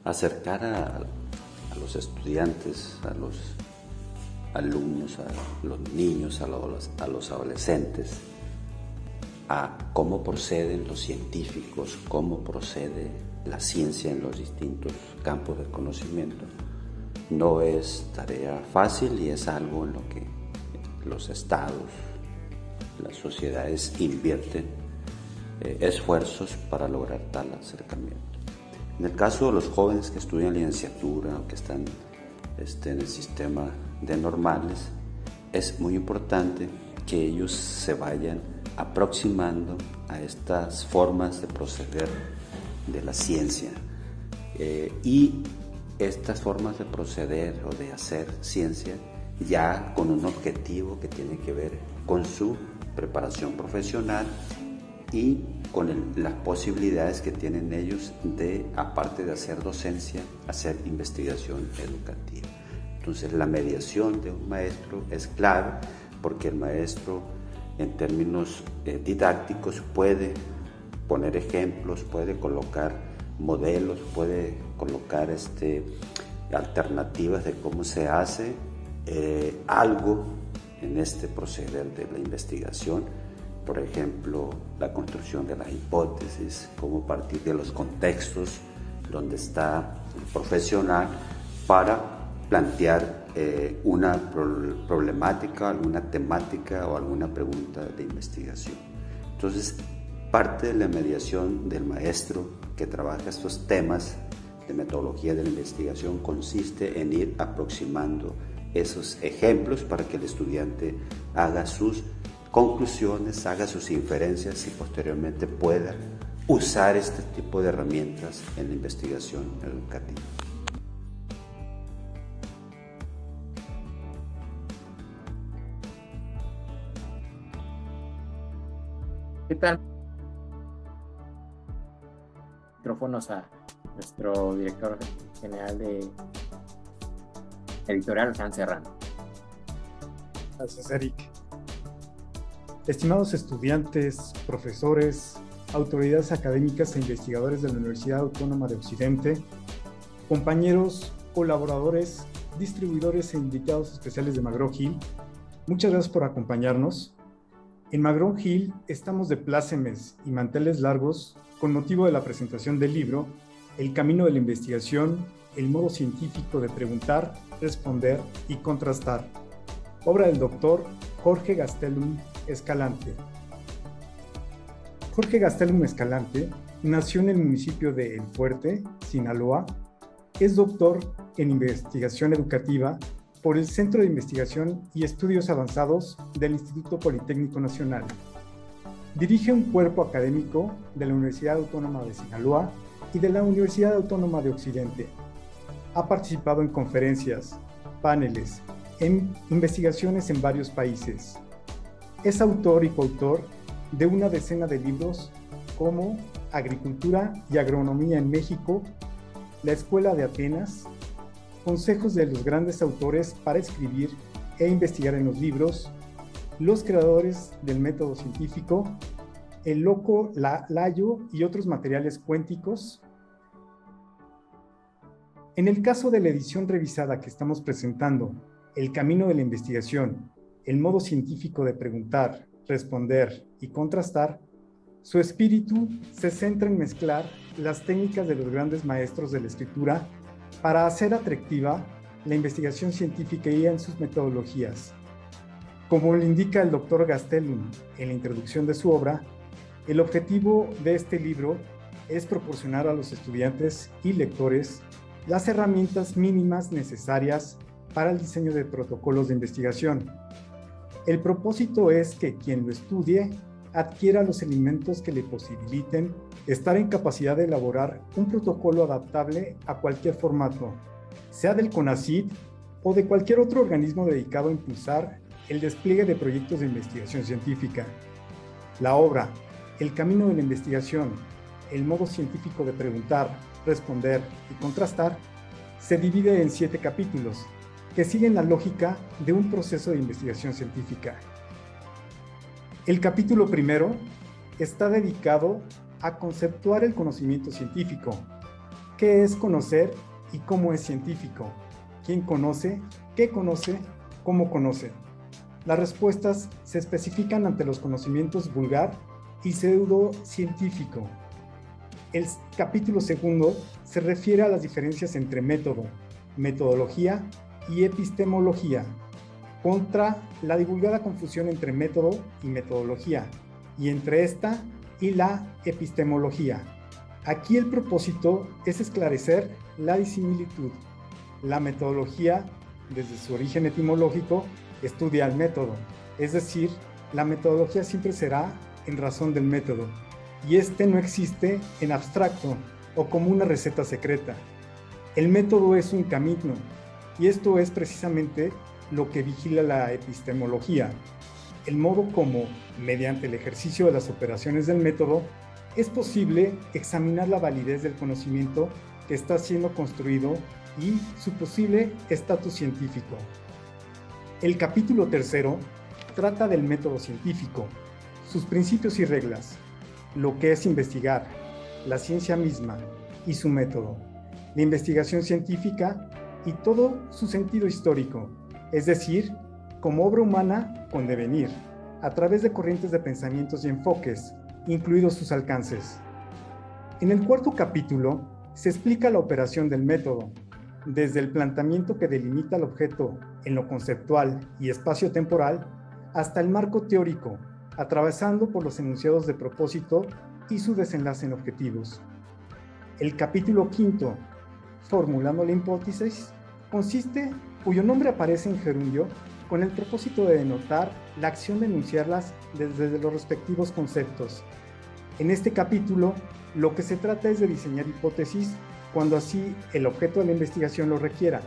acercar a los estudiantes, a los alumnos, a los niños, a los adolescentes, a cómo proceden los científicos, cómo procede la ciencia en los distintos campos del conocimiento. No es tarea fácil y es algo en lo que los estados, las sociedades invierten esfuerzos para lograr tal acercamiento. En el caso de los jóvenes que estudian licenciatura o que están en el sistema de normales, es muy importante que ellos se vayan aproximando a estas formas de proceder de la ciencia y estas formas de proceder o de hacer ciencia ya con un objetivo que tiene que ver con su preparación profesional y con las posibilidades que tienen ellos de, aparte de hacer docencia, hacer investigación educativa. Entonces la mediación de un maestro es clave porque el maestro en términos didácticos puede poner ejemplos, puede colocar modelos, puede colocar alternativas de cómo se hace algo en este proceder de la investigación. Por ejemplo, la construcción de las hipótesis, cómo partir de los contextos donde está el profesional para plantear una problemática, alguna temática o alguna pregunta de investigación. Entonces, parte de la mediación del maestro que trabaja estos temas de metodología de la investigación consiste en ir aproximando esos ejemplos para que el estudiante haga sus conclusiones, haga sus inferencias y posteriormente pueda usar este tipo de herramientas en la investigación educativa. ¿Qué tal? Micrófonos a nuestro director general de editorial, Hans Serrano. Gracias, Eric. Estimados estudiantes, profesores, autoridades académicas e investigadores de la Universidad Autónoma de Occidente, compañeros, colaboradores, distribuidores e invitados especiales de McGraw-Hill, muchas gracias por acompañarnos. En McGraw-Hill estamos de plácemes y manteles largos con motivo de la presentación del libro El camino de la investigación, el modo científico de preguntar, responder y contrastar, obra del doctor Jorge Gastelum Escalante. Jorge Gastelum Escalante nació en el municipio de El Fuerte, Sinaloa. Es doctor en investigación educativa por el Centro de Investigación y Estudios Avanzados del Instituto Politécnico Nacional. Dirige un cuerpo académico de la Universidad Autónoma de Sinaloa y de la Universidad Autónoma de Occidente. Ha participado en conferencias, paneles, en investigaciones en varios países. Es autor y coautor de una decena de libros como Agricultura y Agronomía en México, La Escuela de Atenas, Consejos de los grandes autores para escribir e investigar en los libros, Los creadores del método científico, El loco Layo y otros materiales cuénticos. En el caso de la edición revisada que estamos presentando, El camino de la investigación, el modo científico de preguntar, responder y contrastar, su espíritu se centra en mezclar las técnicas de los grandes maestros de la escritura para hacer atractiva la investigación científica y en sus metodologías. Como le indica el doctor Gastelum en la introducción de su obra, el objetivo de este libro es proporcionar a los estudiantes y lectores las herramientas mínimas necesarias para el diseño de protocolos de investigación. El propósito es que quien lo estudie adquiera los elementos que le posibiliten estar en capacidad de elaborar un protocolo adaptable a cualquier formato, sea del CONACYT o de cualquier otro organismo dedicado a impulsar el despliegue de proyectos de investigación científica. La obra El camino de la investigación, el modo científico de preguntar, responder y contrastar, se divide en 7 capítulos que siguen la lógica de un proceso de investigación científica. El capítulo primero está dedicado a conceptuar el conocimiento científico. ¿Qué es conocer y cómo es científico? ¿Quién conoce? ¿Qué conoce? ¿Cómo conoce? Las respuestas se especifican ante los conocimientos vulgar y pseudocientífico. El capítulo segundo se refiere a las diferencias entre método, metodología y epistemología, contra la divulgada confusión entre método y metodología, y entre esta y la epistemología. Aquí el propósito es esclarecer la disimilitud. La metodología, desde su origen etimológico, estudia el método, es decir, la metodología siempre será en razón del método, y este no existe en abstracto o como una receta secreta. El método es un camino, y esto es precisamente lo que vigila la epistemología, el modo como, mediante el ejercicio de las operaciones del método, es posible examinar la validez del conocimiento que está siendo construido y su posible estatus científico. El capítulo tercero trata del método científico, sus principios y reglas, lo que es investigar, la ciencia misma y su método, la investigación científica y todo su sentido histórico, es decir, como obra humana con devenir, a través de corrientes de pensamientos y enfoques, incluidos sus alcances. En el cuarto capítulo se explica la operación del método, desde el planteamiento que delimita el objeto en lo conceptual y espacio-temporal, hasta el marco teórico, atravesando por los enunciados de propósito y su desenlace en objetivos. El capítulo quinto, formulando la hipótesis, consiste, cuyo nombre aparece en gerundio, con el propósito de denotar la acción de enunciarlas desde los respectivos conceptos. En este capítulo, lo que se trata es de diseñar hipótesis cuando así el objeto de la investigación lo requiera,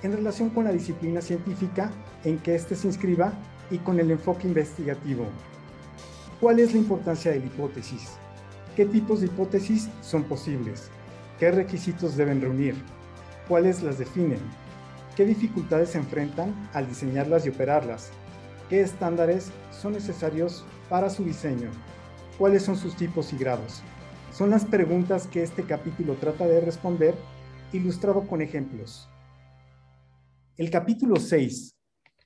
en relación con la disciplina científica en que éste se inscriba y con el enfoque investigativo. ¿Cuál es la importancia de la hipótesis? ¿Qué tipos de hipótesis son posibles? ¿Qué requisitos deben reunir? ¿Cuáles las definen? ¿Qué dificultades se enfrentan al diseñarlas y operarlas? ¿Qué estándares son necesarios para su diseño? ¿Cuáles son sus tipos y grados? Son las preguntas que este capítulo trata de responder, ilustrado con ejemplos. El capítulo 6,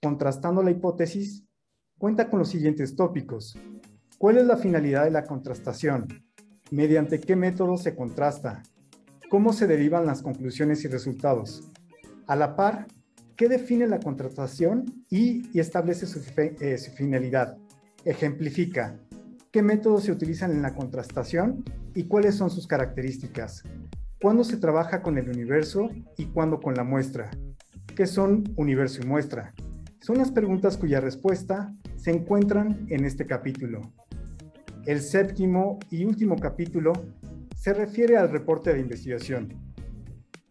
contrastando la hipótesis, cuenta con los siguientes tópicos. ¿Cuál es la finalidad de la contrastación? ¿Mediante qué método se contrasta? ¿Cómo se derivan las conclusiones y resultados? A la par, ¿qué define la contrastación y establece su finalidad? Ejemplifica. ¿Qué métodos se utilizan en la contrastación y cuáles son sus características? ¿Cuándo se trabaja con el universo y cuándo con la muestra? ¿Qué son universo y muestra? Son las preguntas cuya respuesta se encuentran en este capítulo. El séptimo y último capítulo se refiere al reporte de investigación.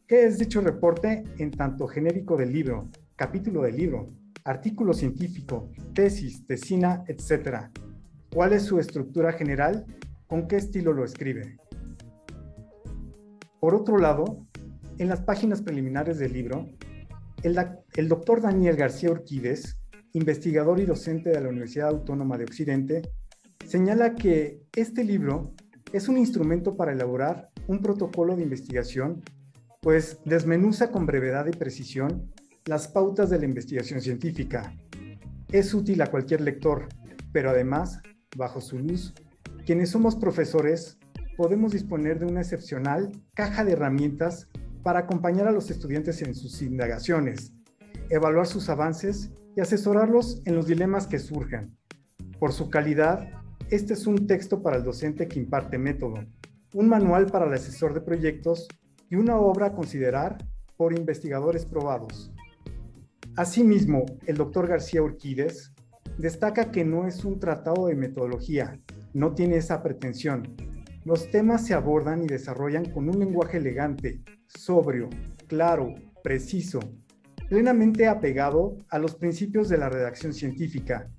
¿Qué es dicho reporte en tanto genérico del libro, capítulo del libro, artículo científico, tesis, tesina, etc.? ¿Cuál es su estructura general? ¿Con qué estilo lo escribe? Por otro lado, en las páginas preliminares del libro, el doctor Daniel García Urquídez, investigador y docente de la Universidad Autónoma de Occidente, señala que este libro es un instrumento para elaborar un protocolo de investigación, pues desmenuza con brevedad y precisión las pautas de la investigación científica. Es útil a cualquier lector, pero además, bajo su luz, quienes somos profesores podemos disponer de una excepcional caja de herramientas para acompañar a los estudiantes en sus indagaciones, evaluar sus avances y asesorarlos en los dilemas que surjan. Por su calidad, este es un texto para el docente que imparte método, un manual para el asesor de proyectos y una obra a considerar por investigadores probados. Asimismo, el doctor García Urquídez destaca que no es un tratado de metodología, no tiene esa pretensión. Los temas se abordan y desarrollan con un lenguaje elegante, sobrio, claro, preciso, plenamente apegado a los principios de la redacción científica.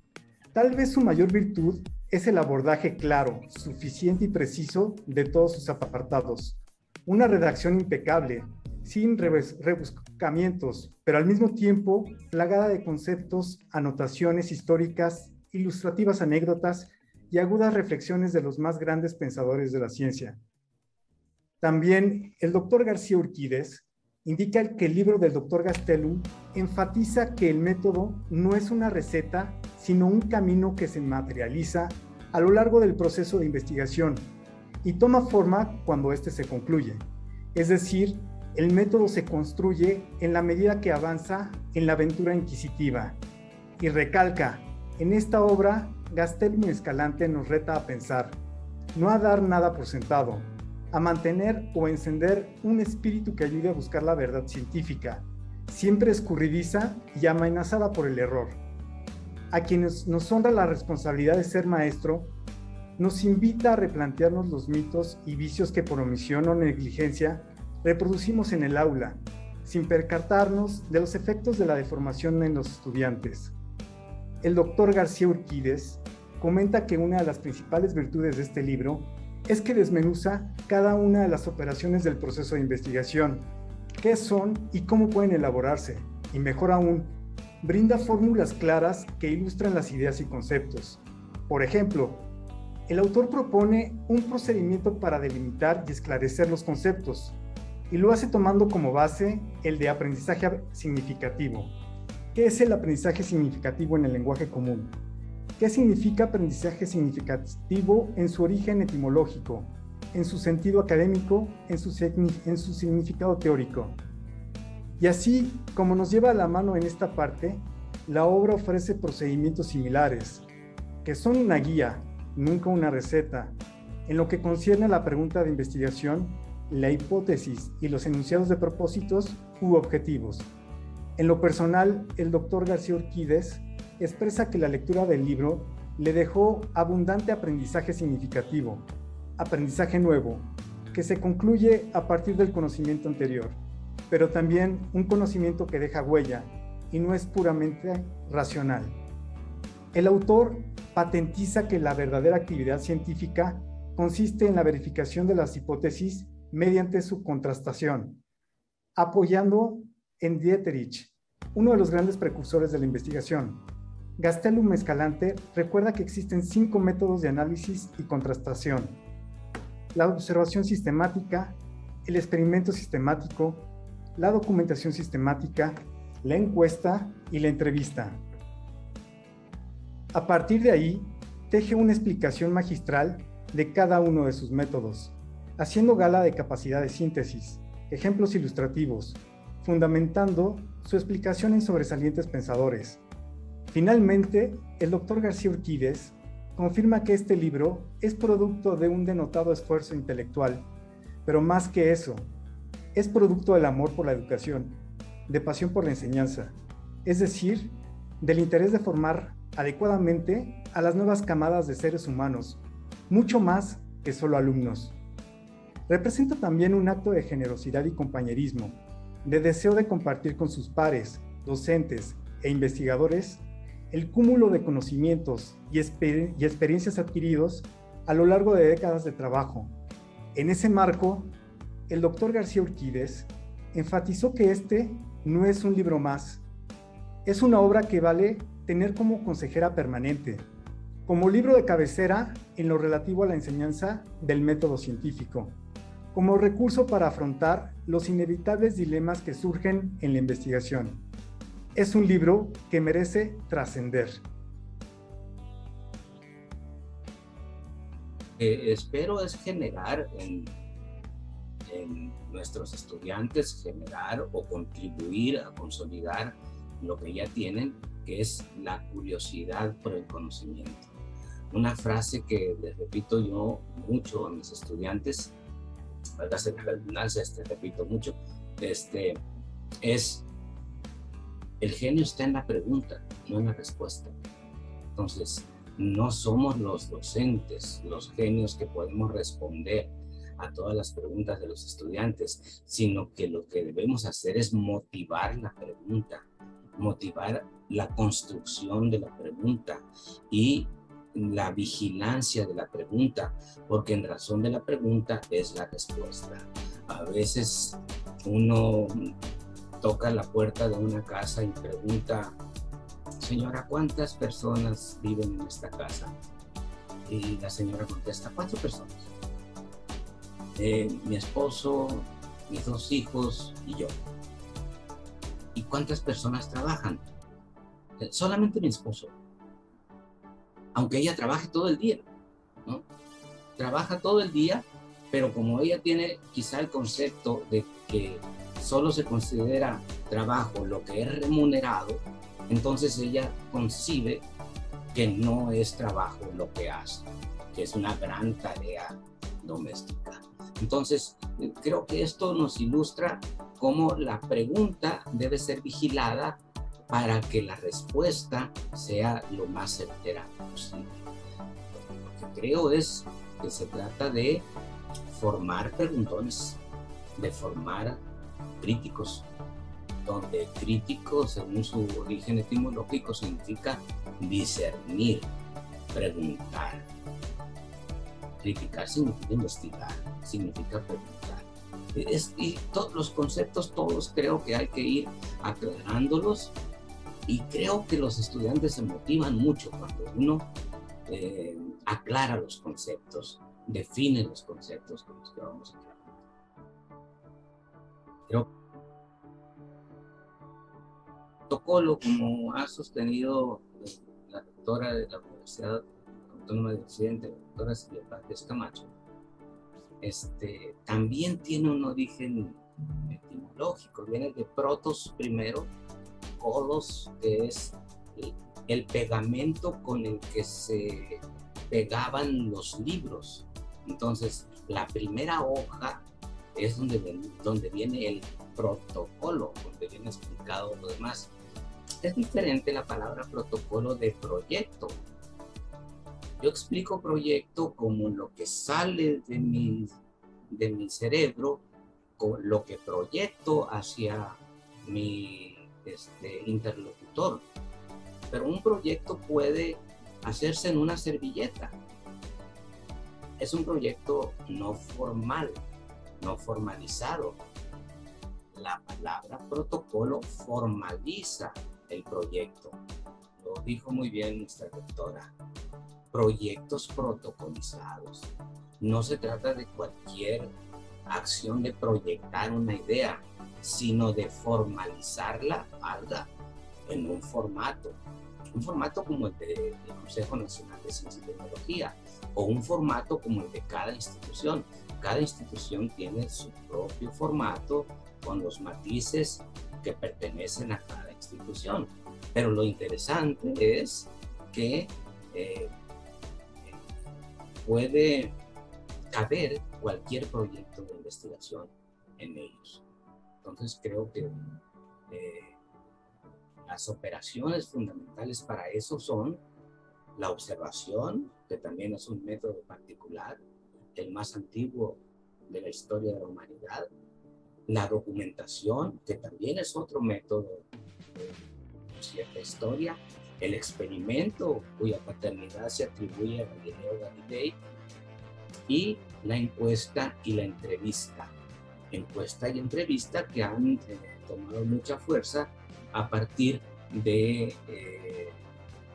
Tal vez su mayor virtud es el abordaje claro, suficiente y preciso de todos sus apartados. Una redacción impecable, sin rebuscamientos, pero al mismo tiempo plagada de conceptos, anotaciones históricas, ilustrativas anécdotas y agudas reflexiones de los más grandes pensadores de la ciencia. También el doctor García Urquídez indica que el libro del doctor Gastelum enfatiza que el método no es una receta, sino un camino que se materializa a lo largo del proceso de investigación y toma forma cuando éste se concluye. Es decir, el método se construye en la medida que avanza en la aventura inquisitiva. Y recalca, en esta obra, Gastelum y Escalante nos reta a pensar, no a dar nada por sentado, a mantener o encender un espíritu que ayude a buscar la verdad científica, siempre escurridiza y amenazada por el error. A quienes nos honra la responsabilidad de ser maestro, nos invita a replantearnos los mitos y vicios que por omisión o negligencia reproducimos en el aula, sin percatarnos de los efectos de la deformación en los estudiantes. El doctor García Urquídez comenta que una de las principales virtudes de este libro es que desmenuza cada una de las operaciones del proceso de investigación, qué son y cómo pueden elaborarse, y mejor aún, brinda fórmulas claras que ilustran las ideas y conceptos. Por ejemplo, el autor propone un procedimiento para delimitar y esclarecer los conceptos, y lo hace tomando como base el de aprendizaje significativo. ¿Qué es el aprendizaje significativo en el lenguaje común? ¿Qué significa aprendizaje significativo en su origen etimológico, en su sentido académico, en su significado teórico? Y así, como nos lleva a la mano en esta parte, la obra ofrece procedimientos similares, que son una guía, nunca una receta, en lo que concierne a la pregunta de investigación, la hipótesis y los enunciados de propósitos u objetivos. En lo personal, el doctor García Urquídez expresa que la lectura del libro le dejó abundante aprendizaje significativo, aprendizaje nuevo, que se concluye a partir del conocimiento anterior, pero también un conocimiento que deja huella y no es puramente racional. El autor patentiza que la verdadera actividad científica consiste en la verificación de las hipótesis mediante su contrastación, apoyando en Dieterich, uno de los grandes precursores de la investigación. Gastelum Escalante recuerda que existen 5 métodos de análisis y contrastación: la observación sistemática, el experimento sistemático, la documentación sistemática, la encuesta y la entrevista. A partir de ahí, teje una explicación magistral de cada uno de sus métodos, haciendo gala de capacidad de síntesis, ejemplos ilustrativos, fundamentando su explicación en sobresalientes pensadores. Finalmente, el doctor García Urquídez confirma que este libro es producto de un denotado esfuerzo intelectual, pero más que eso, es producto del amor por la educación, de pasión por la enseñanza, es decir, del interés de formar adecuadamente a las nuevas camadas de seres humanos, mucho más que solo alumnos. Representa también un acto de generosidad y compañerismo, de deseo de compartir con sus pares, docentes e investigadores el cúmulo de conocimientos y experiencias adquiridos a lo largo de décadas de trabajo. En ese marco, el doctor García Urquídez enfatizó que este no es un libro más, es una obra que vale tener como consejera permanente, como libro de cabecera en lo relativo a la enseñanza del método científico, como recurso para afrontar los inevitables dilemas que surgen en la investigación. Es un libro que merece trascender. Espero es generar en nuestros estudiantes, generar o contribuir a consolidar lo que ya tienen, que es la curiosidad por el conocimiento. Una frase que les repito yo mucho a mis estudiantes, valga la redundancia, repito mucho, es: el genio está en la pregunta, no en la respuesta. Entonces, no somos los docentes, los genios que podemos responder a todas las preguntas de los estudiantes, sino que lo que debemos hacer es motivar la pregunta, motivar la construcción de la pregunta y la vigilancia de la pregunta, porque en razón de la pregunta es la respuesta. A veces uno toca la puerta de una casa y pregunta: señora, ¿cuántas personas viven en esta casa? Y la señora contesta: 4 personas. mi esposo, mis 2 hijos y yo. ¿Y cuántas personas trabajan? Solamente mi esposo. Aunque ella trabaje todo el día, ¿no? Trabaja todo el día, pero como ella tiene quizá el concepto de que solo se considera trabajo lo que es remunerado, entonces ella concibe que no es trabajo lo que hace, que es una gran tarea doméstica. Entonces, creo que esto nos ilustra cómo la pregunta debe ser vigilada para que la respuesta sea lo más certera posible. Lo que creo es que se trata de formar preguntones, de formar críticos, donde crítico, según su origen etimológico, significa discernir, preguntar. Criticar significa investigar, significa preguntar. Y todos los conceptos, todos creo que hay que ir aclarándolos, y creo que los estudiantes se motivan mucho cuando uno aclara los conceptos, define los conceptos con los que vamos a trabajar. Creo que el protocolo, como ha sostenido la doctora de la Universidad Autónoma de Occidente, la doctora Silvia Párez Camacho, también tiene un origen etimológico, viene de protos primero, colos, que es el pegamento con el que se pegaban los libros. Entonces, la primera hoja es donde viene el protocolo, donde viene explicado lo demás. Es diferente la palabra protocolo de proyecto. Yo explico proyecto como lo que sale de mi cerebro, con lo que proyecto hacia mi interlocutor. Pero un proyecto puede hacerse en una servilleta. Es un proyecto no formal, no formalizado. La palabra protocolo formaliza el proyecto. Lo dijo muy bien nuestra doctora. Proyectos protocolizados. No se trata de cualquier acción de proyectar una idea, sino de formalizarla en un formato como el del Consejo Nacional de Ciencia y Tecnología, o un formato como el de cada institución. Cada institución tiene su propio formato con los matices que pertenecen a cada institución. Pero lo interesante es que puede caber cualquier proyecto de investigación en ellos. Entonces creo que las operaciones fundamentales para eso son la observación, que también es un método particular, el más antiguo de la historia de la humanidad, la documentación, que también es otro método de cierta historia, el experimento, cuya paternidad se atribuye a Galileo Galilei, y la encuesta y la entrevista. Encuesta y entrevista que han tomado mucha fuerza a partir de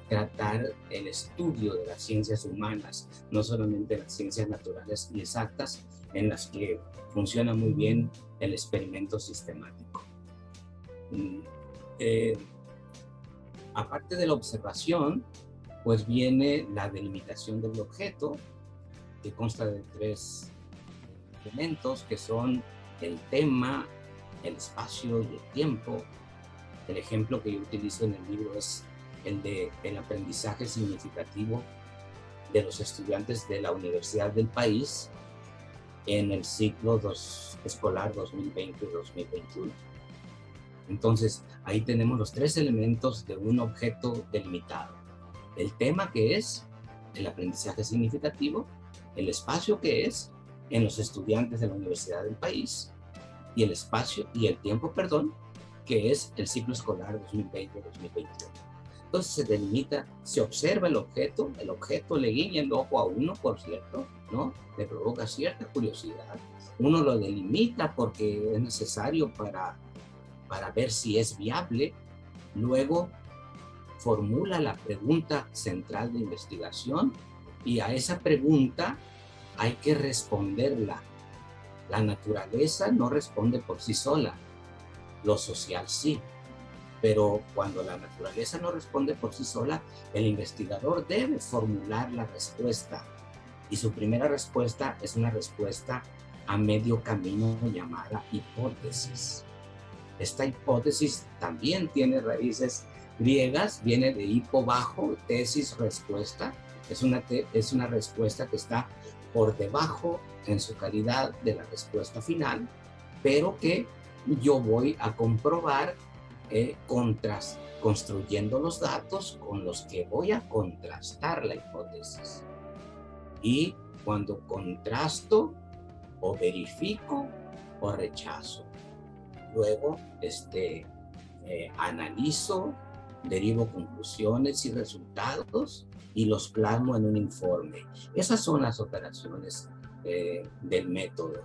tratar el estudio de las ciencias humanas, no solamente las ciencias naturales y exactas, en las que funciona muy bien el experimento sistemático. Aparte de la observación, pues viene la delimitación del objeto, que consta de 3 elementos, que son el tema, el espacio y el tiempo. El ejemplo que yo utilizo en el libro es el del aprendizaje significativo de los estudiantes de la Universidad del País en el ciclo escolar 2020-2021. Entonces, ahí tenemos los 3 elementos de un objeto delimitado. El tema, que es el aprendizaje significativo, el espacio, que es en los estudiantes de la Universidad del País, y el espacio y el tiempo, que es el ciclo escolar 2020-2021. Entonces se delimita, se observa el objeto le guiña el ojo a uno, por cierto, ¿no? Le provoca cierta curiosidad. Uno lo delimita porque es necesario para ver si es viable. Luego formula la pregunta central de investigación, y a esa pregunta hay que responderla La naturaleza no responde por sí sola, lo social sí. Pero cuando la naturaleza no responde por sí sola, el investigador debe formular la respuesta. Y su primera respuesta es una respuesta a medio camino llamada hipótesis. Esta hipótesis también tiene raíces griegas, viene de hipo bajo, tesis, respuesta. Es una respuesta que está por debajo en su calidad de la respuesta final, pero que yo voy a comprobar construyendo los datos con los que voy a contrastar la hipótesis. Y cuando contrasto, o verifico o rechazo. Luego analizo, derivo conclusiones y resultados y los plasmo en un informe. Esas son las operaciones del método.